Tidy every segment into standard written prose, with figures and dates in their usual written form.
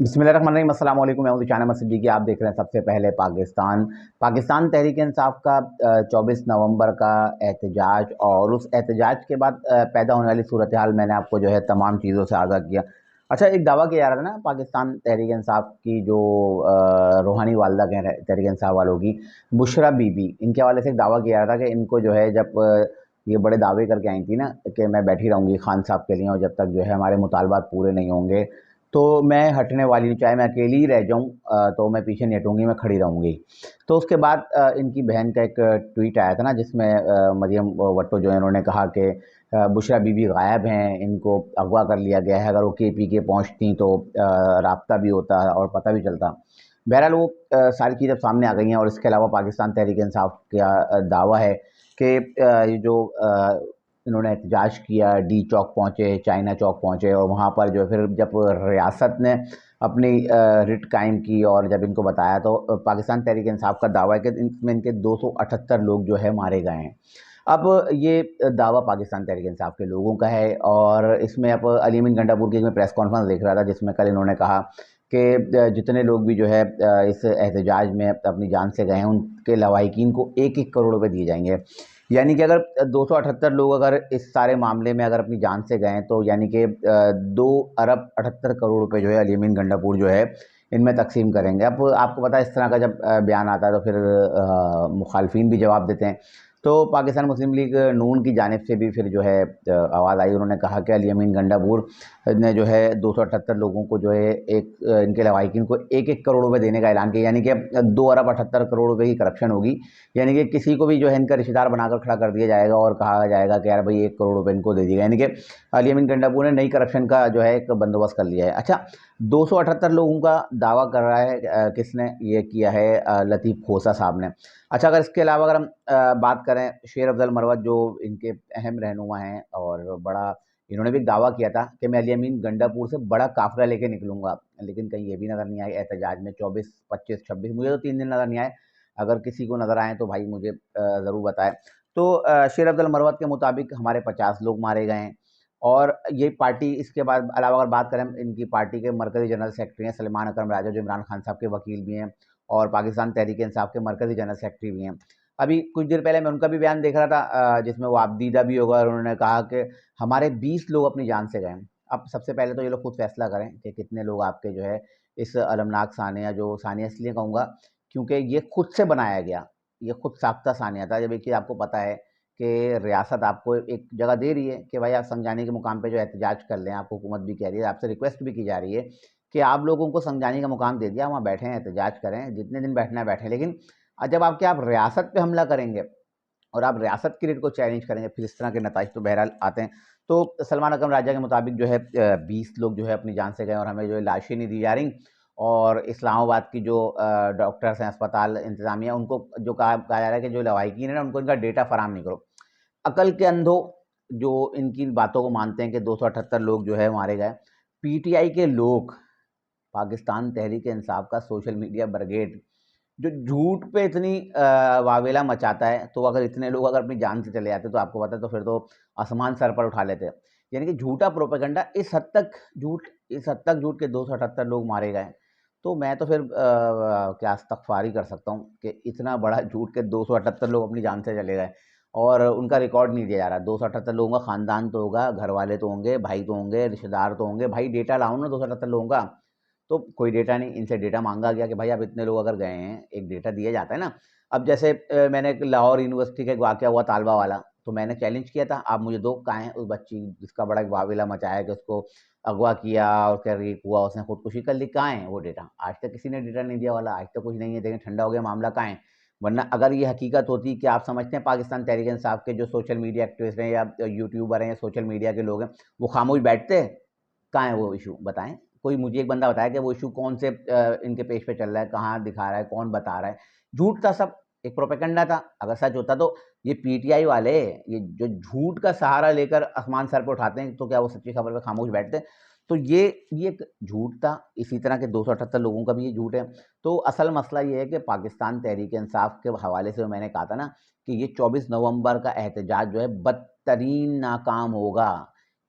बिस्मिल्लाहिर्रहमानिर्रहीम, अस्सलाम वालेकुम। मैं हूं दिशाना सिद्दीकी। आप देख रहे हैं सबसे पहले पाकिस्तान तहरीक इंसाफ का 24 नवंबर का एहतजाज और उस एहतजाज के बाद पैदा होने वाली सूरत हाल मैंने आपको जो है तमाम चीज़ों से आगाह किया। अच्छा, एक दावा किया जा रहा था ना पाकिस्तान तहरीक इंसाफ की जो रूहानी वालदा कह रहे तहरीक इंसाफ वालों की, बुशरा बीबी, इनके हवाले से एक दावा किया जा रहा था कि इनको जो है जब ये बड़े दावे करके आई थी ना कि मैं बैठी रहूँगी खान साहब के लिए और जब तक जो है हमारे मुतालबात पूरे नहीं होंगे तो मैं हटने वाली नहीं, चाहे मैं अकेली ही रह जाऊँ तो मैं पीछे नहीं हटूँगी, मैं खड़ी रहूँगी। तो उसके बाद इनकी बहन का एक ट्वीट आया था ना जिसमें मरियम भुट्टो जो है उन्होंने कहा कि बुशरा बीबी गायब हैं, इनको अगवा कर लिया गया है, अगर वो केपीके पहुँचती तो राब्ता भी होता और पता भी चलता। बहरहाल वो सारी चीज़ अब सामने आ गई हैं और इसके अलावा पाकिस्तान तहरीक इंसाफ का दावा है कि ये जो इन्होंने एहतजाज किया, डी चौक पहुँचे, चाइना चौक पहुँचे और वहाँ पर जो फिर जब रियासत ने अपनी रिट कायम की और जब इनको बताया तो पाकिस्तान तहरीक इंसाफ का दावा है कि इसमें इनके 278 लोग जो है मारे गए हैं। अब ये दावा पाकिस्तान तहरीक इंसाफ के लोगों का है और इसमें अब अली अमीन गंडापुर की मैं प्रेस कॉन्फ्रेंस देख रहा था जिसमें कल इन्होंने कहा कि जितने लोग भी जो है इस एहतजाज में अपनी जान से गए हैं उनके लवाहिकीन को 1-1 करोड़ रुपए दिए जाएंगे। यानी कि अगर 278 लोग अगर इस सारे मामले में अगर अपनी जान से गए तो यानी कि 2 अरब 78 करोड़ रुपए जो है अली अमीन गंडापुर जो है इनमें तकसीम करेंगे। अब आपको पता है इस तरह का जब बयान आता है तो फिर मुखालफिन भी जवाब देते हैं। तो पाकिस्तान मुस्लिम लीग नून की जानिब से भी फिर जो है आवाज़ आई, उन्होंने कहा कि अली अमीन गंडापुर ने जो है 278 लोगों को जो है इनके लवाहिकीन को 1-1 करोड़ रुपए देने का ऐलान किया। यानी कि 2 अरब 78 करोड़ रुपए की करप्शन होगी। यानी कि किसी को भी जो है इनका रिश्तेदार बनाकर खड़ा कर दिया जाएगा और कहा जाएगा कि यार भाई 1 करोड़ रुपए इनको दे दिएगा। यानी कि अली अमीन गंडापुर ने नई करप्शन का जो है एक बंदोबस्त कर लिया है। अच्छा, 278 लोगों का दावा कर रहा है, किसने ये किया है? लतीफ़ खोसा साहब ने। अच्छा, अगर इसके अलावा अगर हम बात करें शेर अफजल मरवत जो इनके अहम रहनुमा हैं और बड़ा इन्होंने भी एक दावा किया था कि मैं अली अमीन गंडापुर से बड़ा काफिला लेके निकलूंगा, लेकिन कहीं ये भी नज़र नहीं आए एहतजाज में। 24, 25, 26 मुझे तो 3 दिन नज़र नहीं आए। अगर किसी को नज़र आए तो भाई मुझे ज़रूर बताएं। तो शेर अफजल मरवत के मुताबिक हमारे 50 लोग मारे गए हैं और ये पार्टी इसके बाद अलावा अगर बात करें इनकी पार्टी के मरकज़ी जनरल सेक्रेटरी हैं सलमान अकरम राजा जो इमरान खान साहब के वकील भी हैं और पाकिस्तान तहरीक इंसाफ के मरकज़ी जनरल सेक्रेटरी भी हैं। अभी कुछ देर पहले मैं उनका भी बयान देख रहा था जिसमें वो आप दीदा भी होगा और उन्होंने कहा कि हमारे 20 लोग अपनी जान से गए। अब सबसे पहले तो ये लोग खुद फैसला करें कि कितने लोग आपके जो है इस अलमनाक सानिया, जो सानिया इसलिए कहूँगा क्योंकि ये खुद से बनाया गया, ये खुद साख्ता सानिया था। जब कि आपको पता है कि रियासत आपको एक जगह दे रही है कि भाई आप समझाने के मुकाम पे जो एहतजाज कर लें, आपको हुकूमत भी कह रही है, आपसे रिक्वेस्ट भी की जा रही है कि आप लोगों को समझाने का मुकाम दे दिया, वहाँ बैठें, एहतजाज करें, जितने दिन बैठना है बैठें। लेकिन जब आप रियासत पे हमला करेंगे और आप रियासत की रेट को चैलेंज करेंगे, फिर इस तरह के नताइज तो बहरहाल आते हैं। तो सलमान अकरम राजा के मुताबिक जो है 20 लोग जो है अपनी जान से गए और हमें जो है लाशें नहीं दी जा रही और इस्लामाबाद की जो डॉक्टर्स हैं, अस्पताल इंतज़ामिया, उनको जो कहा जा रहा है कि जो लवाहिकीन है ना, उनको इनका डेटा फराहम नहीं करो। अकल के अंधों जो इनकी बातों को मानते हैं कि 278 लोग जो है मारे गए। पीटीआई के लोग, पाकिस्तान तहरीक इंसाफ का सोशल मीडिया ब्रिगेड जो झूठ पे इतनी वावेला मचाता है, तो अगर इतने लोग अगर अपनी जान से चले जाते तो आपको पता है तो फिर तो आसमान सर पर उठा लेते। यानी कि झूठा प्रोपेगेंडा इस हद तक झूठ के 278 लोग मारे गए। तो मैं तो फिर क्या इस्तग़फ़ार ही कर सकता हूँ कि इतना बड़ा झूठ के 278 लोग अपनी जान से चले गए और उनका रिकॉर्ड नहीं दिया जा रहा। 278 लोगों का ख़ानदान तो होगा, घर वाले तो होंगे, भाई तो होंगे, रिश्तेदार तो होंगे। भाई डेटा लाओ ना 278 लोगों का। तो कोई डेटा नहीं, इनसे डेटा माँगा गया कि भाई आप इतने लोग अगर गए हैं, एक डेटा दिया जाता है ना। अब जैसे मैंने एक लाहौर यूनिवर्सिटी का एक वाक़या हुआ तालबा वाला, तो मैंने चैलेंज किया था, आप मुझे दो कहाँ है उस बच्ची जिसका बड़ा एक वावेला मचाया कि उसको अगवा किया और क्या रेप हुआ, उसने खुदकुशी कर ली, कहाँ है वो डेटा? आज तक किसी ने डेटा नहीं दिया वाला, आज तक कुछ नहीं है, देखें ठंडा हो गया मामला, कहाँ है? वरना अगर ये हकीकत होती कि आप समझते हैं पाकिस्तान तहरीक इंसाफ के जो सोशल मीडिया एक्टिविस्ट हैं या यूट्यूबर हैं या सोशल मीडिया के लोग हैं, वो खामोश बैठते? कहाँ है वो इशू बताएँ? कोई मुझे एक बंदा बताया कि वो इशू कौन से इनके पेज पे चल रहा है, कहाँ दिखा रहा है, कौन बता रहा है। झूठ था सब, एक प्रोपेगेंडा था। अगर सच होता तो ये पीटीआई वाले, ये जो झूठ का सहारा लेकर आसमान सर पे उठाते हैं, तो क्या वो सच्ची खबर पे खामोश बैठते? तो ये एक झूठ था, इसी तरह के 278 लोगों का भी ये झूठ है। तो असल मसला ये है कि पाकिस्तान तहरीक इंसाफ के हवाले से मैंने कहा था ना कि ये 24 नवंबर का एहतजाज जो है बदतरीन नाकाम होगा।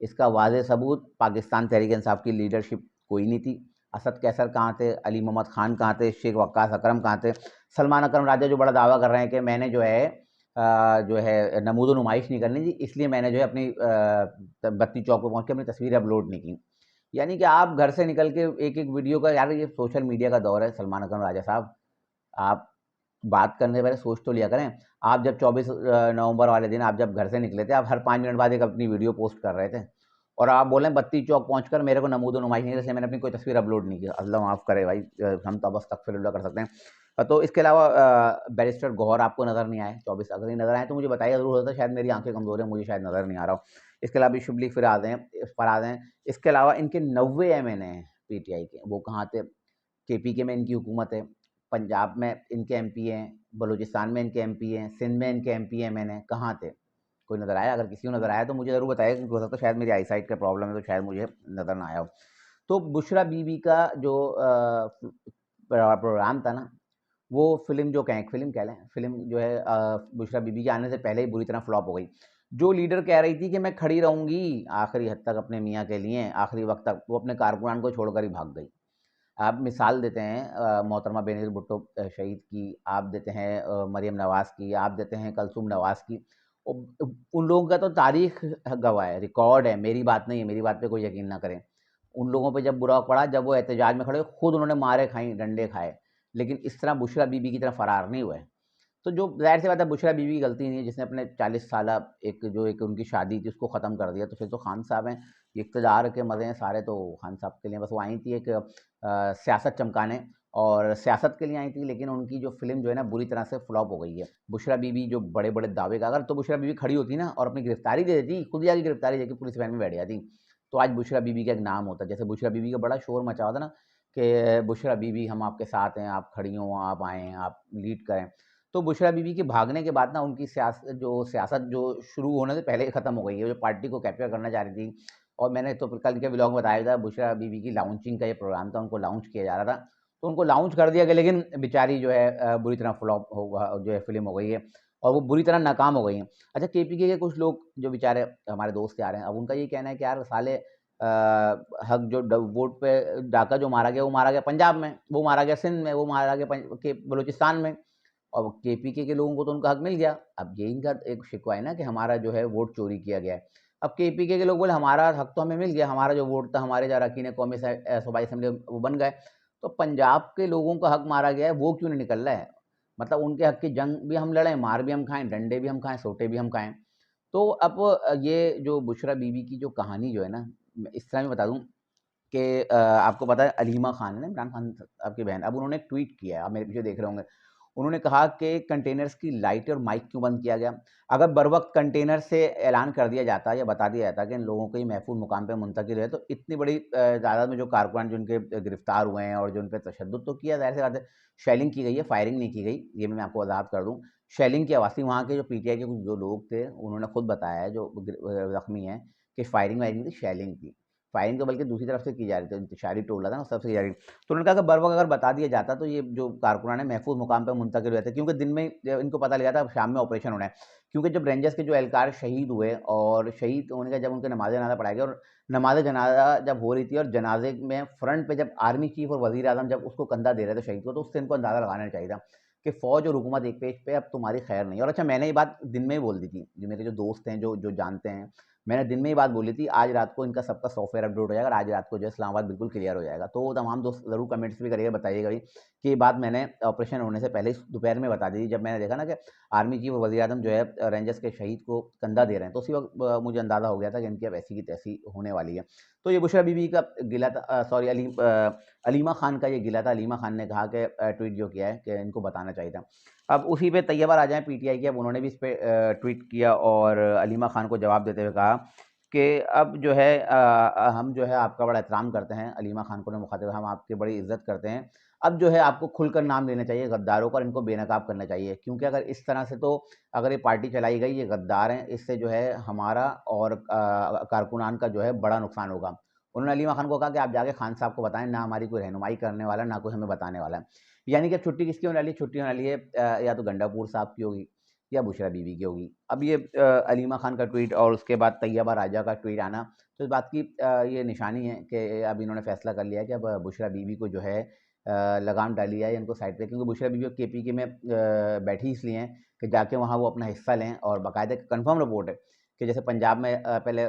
इसका वाज़ेह सबूत पाकिस्तान तहरीक इंसाफ की लीडरशिप कोई नहीं थी, असद कैसर कहाँ थे, अली मोहम्मद खान कहाँ थे, शेख वक्कास अकरम कहाँ थे, सलमान अकरम राजा जो बड़ा दावा कर रहे हैं कि मैंने जो है नमूद नुमाइश नहीं करनी थी, इसलिए मैंने जो है अपनी बत्ती चौक पर पहुँच के अपनी तस्वीरें अपलोड नहीं की। यानी कि आप घर से निकल के एक एक वीडियो का, यार ये सोशल मीडिया का दौर है सलमान अकरम राजा साहब, आप बात करने से पहले सोच तो लिया करें। आप जब 24 नवंबर वाले दिन आप जब घर से निकले थे, आप हर 5 मिनट बाद एक अपनी वीडियो पोस्ट कर रहे थे, और आप बोलें बत्ती चौक पहुंचकर मेरे को नमूद नुमाइश नहीं, जैसे मैंने अपनी कोई तस्वीर अपलोड नहीं की। अल्लाह माफ़ करे भाई, हम तो बस तकफिरुल्लाह कर सकते हैं। तो इसके अलावा बैरिस्टर गौहर आपको नज़र नहीं आए 24, अगर नहीं नज़र आए तो मुझे बताइए, ज़रूर होता है, शायद मेरी आंखें कमज़ोर हैं, मुझे शायद नज़र नहीं आ रहा हो। इसके अलावा शुबली फराज हैं। इसके अलावा इनके 90 MNA हैं PTI के, वो कहाँ थे? KPK में इनकी हुकूमत है, पंजाब में इनके MP हैं, बलूचिस्तान में इनके MP हैं, सिंध में इनके MP MN हैं, कहाँ थे? कोई नज़र आया? अगर किसी को नज़र आया तो मुझे ज़रूर बताइए, क्योंकि हो सकता है शायद मेरी आई साइट का प्रॉब्लम है, तो शायद मुझे नज़र ना आया हो। तो बुशरा बीबी का जो प्रोग्राम था ना, वो फ़िल्म जो कहें, फ़िल्म कह लें, फ़िल्म जो है बुशरा बीबी के आने से पहले ही बुरी तरह फ्लॉप हो गई। जो लीडर कह रही थी कि मैं खड़ी रहूँगी आखिरी हद तक अपने मियाँ के लिए, आखिरी वक़्त तक, वो अपने कारकुनान को छोड़कर ही भाग गई। आप मिसाल देते हैं मोहतरमा बेनज़ीर भुट्टो शहीद की, आप देते हैं मरियम नवाज़ की, आप देते हैं कलसूम नवाज़ की। उन लोगों का तो तारीख़ गवाह है, रिकॉर्ड है, मेरी बात नहीं है, मेरी बात पे कोई यकीन ना करें। उन लोगों पे जब बुरा पड़ा, जब वो एहतजाज में खड़े, खुद उन्होंने मारें खाईं, डंडे खाए, लेकिन इस तरह बुशरा बीबी की तरह फ़रार नहीं हुए। तो जो ज़ाहिर-सी बात है, बुशरा बीवी की गलती नहीं है, जिसने अपने 40 साला एक उनकी शादी थी उसको ख़त्म कर दिया, तो फिर तो खान साहब हैं, इक़्तिदार के मज़े हैं सारे तो खान साहब के लिए। बस वो आई थी एक सियासत चमकाने, और सियासत के लिए आई थी, लेकिन उनकी जो फ़िल्म जो है ना बुरी तरह से फ्लॉप हो गई है। बुशरा बीवी जो बड़े-बड़े दावे का, अगर तो बुशरा बीवी खड़ी होती ना और अपनी गिरफ़्तारी दे देती, खुद ही आके गिरफ़्तारी देके पुलिस वैन में बैठ जाती, तो आज बुशरा बीवी का एक नाम होता। जैसे बुशरा बीवी का बड़ा शोर मचा हुआ था ना कि बुशरा बीवी हम आपके साथ हैं, आप खड़ी हों, आप आएँ, आप लीड करें। तो बुशरा बीवी के भागने के बाद ना उनकी सियासत जो शुरू होने से पहले ही ख़त्म हो गई है, जो पार्टी को कैप्चर करना चाह रही थी। और मैंने तो कल के व्लॉग में बताया था, बुशरा बीवी की लॉन्चिंग का ये प्रोग्राम था, उनको लॉन्च किया जा रहा था, तो उनको लॉन्च कर दिया गया, लेकिन बेचारी जो है बुरी तरह फ्लॉप जो है फ़िल्म हो गई है, और वो बुरी तरह नाकाम हो गई हैं। अच्छा, KPK के कुछ लोग जो बेचारे हमारे दोस्त यार हैं, अब उनका ये कहना है कि यार साले हक जो वोट पे डाका जो मारा गया पंजाब में, वो मारा गया सिंध में, वो मारा गया बलूचिस्तान में, और KPK के लोगों को तो उनका हक मिल गया। अब ये इनका एक शिकवा है ना कि हमारा जो है वोट चोरी किया गया है। अब KPK के लोग बोले हमारा हक तो हमें मिल गया, हमारा जो वोट था, हमारे जो अरकान कौमी सूबाई असेंबली वो बन गए, तो पंजाब के लोगों का हक मारा गया है, वो क्यों नहीं निकल रहा है? मतलब उनके हक की जंग भी हम लड़ें, मार भी हम खाएँ, डंडे भी हम खाएँ, सोटे भी हम खाएँ। तो अब ये जो बुशरा बीवी की जो कहानी जो है ना, मैं इस तरह मैं बता दूँ कि आपको पता है अलीमा खान है ना, इमरान खान साहब की बहन, अब उन्होंने एक ट्वीट किया है, आप मेरे पीछे देख रहे होंगे। उन्होंने कहा कि कंटेनर्स की लाइट और माइक क्यों बंद किया गया? अगर बर वक़्त कंटेनर से ऐलान कर दिया जाता या बता दिया जाता कि इन लोगों को ये महफूज़ मुकाम पे मुंतकिल है, तो इतनी बड़ी तादाद में जो कारकुनान जो इनके गिरफ्तार हुए हैं और जो इन पे तशद्दुद तो किया, ज़ाहिर-सी बात है, शेलिंग की गई है, फायरिंग नहीं की गई, ये भी मैं आपको वज़ाहत कर दूँ। शेलिंग की आवाज़ थी, वहाँ के जो PTI के कुछ जो लोग थे, उन्होंने खुद बताया है, जो ज़ख्मी हैं, कि फायरिंग-वायरिंग नहीं थी, शेलिंग थी। फायरिंग तो बल्कि दूसरी तरफ से की जा रही थी, इंतशारी टोला था ना, उस तरफ से की जा रही थी। तो उन्होंने कहा कि बर वक़्त अगर बता दिया जाता तो ये जो कारकुनान है महफूज़ मुकाम पे मुंतकिल हो जाते, क्योंकि दिन में इनको पता लगा था शाम में ऑपरेशन होना है। क्योंकि जब रेंजर्स के जो एहलकार शहीद हुए, और शहीद होने का जब उनके नमाज़ जनाज़ा पढ़ाया गया, और नमाज़ जनाज़ा जब हो रही थी और जनाज़े में फ्रंट पे जब आर्मी चीफ़ और वज़ीर-ए-आज़म जब उसको कंधा दे रहे थे शहीद को, तो उससे इनको अंदाज़ा लगाना चाहिए था कि फ़ौज और हुकूमत एक पेज पे, अब तुम्हारी खैर नहीं है। और अच्छा, मैंने ये बात दिन में ही बोल दी थी, जो मेरे जो दोस्त हैं, जो जानते हैं, मैंने दिन में ही बात बोली थी, आज रात को इनका सबका सॉफ्टवेयर अपडेट हो जाएगा और आज रात को जो है इस्लामाबाद बिल्कुल क्लियर हो जाएगा। तो तमाम दोस्त ज़रूर कमेंट्स भी करिएगा, बताइएगा भी कि ये बात मैंने ऑपरेशन होने से पहले ही दोपहर में बता दी थी, जब मैंने देखा ना कि आर्मी चीफ और वज़ीर-ए-आज़म जो है रेंजर्स के शहीद को कंधा दे रहे हैं, तो उसी वक़्त मुझे अंदाज़ा हो गया था कि इनकी अब ऐसी की तैसी होने वाली है। तो ये बुशरा बीबी का गिला था, सॉरी अलीमा खान का ये गिला था। अलीमा खान ने कहा कि ट्वीट जो किया है कि इनको बताना चाहिए था। अब उसी पे तैयबा राजा हैं PTI की, अब उन्होंने भी इस पे ट्वीट किया और अलीमा खान को जवाब देते हुए कहा कि अब जो है हम जो है आपका बड़ा एहतराम करते हैं। अलीमा खान को ने मुखातिब, हम आपकी बड़ी इज़्ज़त करते हैं। अब जो है आपको खुलकर नाम लेना चाहिए गद्दारों का और इनको बेनकाब करना चाहिए, क्योंकि अगर इस तरह से तो अगर ये पार्टी चलाई गई, ये गद्दार हैं, इससे जो है हमारा और कारकुनान का जो है बड़ा नुकसान होगा। उन्होंने अलीमा खान को कहा कि आप जाके खान साहब को बताएँ, ना हमारी कोई रहनुमाई करने वाला है, ना कोई हमें बताने वाला है। यानी कि अब छुट्टी किसकी होने वाली है? छुट्टी होने वाली है या तो गंडापुर साहब की होगी, या बुशरा बीवी की होगी। अब ये अलीमा खान का ट्वीट और उसके बाद तैयबा राजा का ट्वीट आना, तो इस बात की ये निशानी है कि अब इन्होंने फैसला कर लिया है कि अब बुशरा बीवी को जो है लगाम डाली है इनको साइड पे, क्योंकि बुशरा बीवी केपीके में बैठी इसलिए हैं कि जाके वहाँ वो अपना हिस्सा लें, और बाकायदा कन्फर्म रिपोर्ट है कि जैसे पंजाब में पहले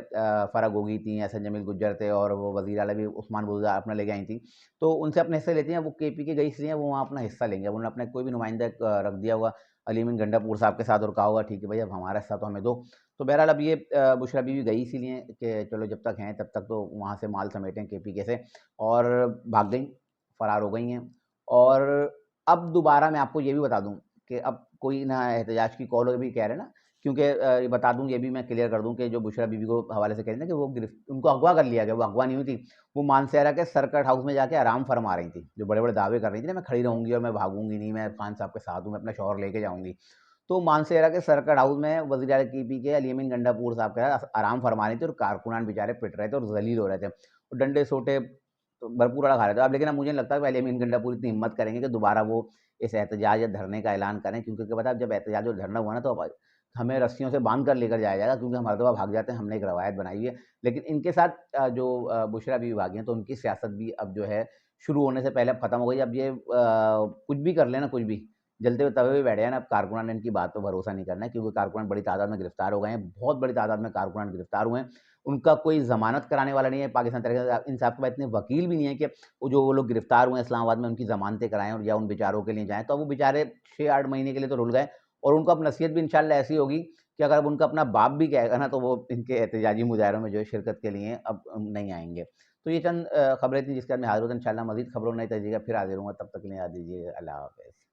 फ़रा गोगी थी, एहसन जमील गुज्जर थे, और वो वज़ीर आला भी उस्मान बुज़दार अपना लेके आई थी, तो उनसे अपने हिस्से लेती हैं। वो केपीके गई इसलिए वो वहाँ अपना हिस्सा लेंगे। अब उन्होंने अपना कोई भी नुमाइंदा रख दिया होगा अलीमीन गंडापुर साहब के साथ, और कहा होगा ठीक है भाई अब हमारा हिस्सा तो हमें दो। तो बहरहाल अब ये बुशरा बीवी गई इसीलिए कि चलो जब तक हैं तब तक तो वहाँ से माल समेटें केपीके से, और भाग गई, फ़रार हो गई हैं। और अब दोबारा मैं आपको ये भी बता दूँ कि अब कोई ना एहतजाज की कॉल भी कह रहे हैं ना, क्योंकि ये बता दूँ, ये भी मैं क्लियर कर दूँ कि जो बुशरा बीवी को हवाले से कह रहे हैं ना कि वो उनको अगवा कर लिया गया, वो अगवा नहीं हुई थी। वो मानसेरा के सर्किट हाउस में जाके आराम फरमा रही थी, जो बड़े-बड़े दावे कर रही थी ना, मैं खड़ी रहूँगी और मैं भागूँगी नहीं, मैं खान साहब के साथ हूँ, मैं अपना शौहर लेके जाऊँगी। तो मानसेरा के सर्किट हाउस में वज़ीर आला केपी अली अमीन गंडापुर साहब के साथ आराम फरमा रही थी, और कारकुनान बेचारे पिट रहे थे और ज़लील हो रहे थे। और डंडे-सोंटे तो भरपूर खा रहे थे। अब लेकिन अब मुझे नहीं लगता कि अली अमीन गंडापुर इतनी हिम्मत करेंगे कि दोबारा वो इस एहतजाज या धरने का ऐलान करें, क्योंकि क्या पता है जब एहतजाज और धरना हुआ ना, तो अब हमें रस्सियों से बाँध कर लेकर जाया जाएगा, क्योंकि हम हर दफ़ा भाग जाते हैं, हमने एक रवायत बनाई हुई है। लेकिन इनके साथ जो बुशरा बीवी भागी हैं, तो उनकी सियासत भी अब जो है शुरू होने से पहले अब खत्म हो गई। अब ये कुछ भी कर लें ना, कुछ भी, जलते हुए तवे पे बैठ जाए ना, अब कारकुनान ने इनकी बात पे भरोसा नहीं करना है, क्योंकि कारकुनान बड़ी तादाद में गिरफ्तार हो गए हैं, बहुत बड़ी तादाद में कारकुनान गिरफ्तार हुए हैं। उनका कोई ज़मानत कराने वाला नहीं है पाकिस्तान तहरीक इंसाफ के पास, इतने वकील भी नहीं है कि वो लोग गिरफ्तार हुए हैं इस्लामाबाद में, उनकी ज़मानतें कराएँ और या उन बेचारों के लिए जाएँ। तो अब वो बेचारे 6-8 महीने के लिए तो रुल गए, और उनको अब नसीहत भी इंशाअल्लाह ऐसी होगी कि अगर अब उनका अपना बाप भी कहेगा ना, तो वो इनके एहतजाजी मुजाहरों में जो है शिरकत के लिए अब नहीं आएँगे। तो ये चंद खबरें थी जिसके बाद मैं हाज़िर होता हूँ। इंशाअल्लाह मज़ीद खबरों नए तरीके फिर हाज़िर होऊँगा, तब तक के लिए याद दीजिए अल्लाह हाफ़िज़।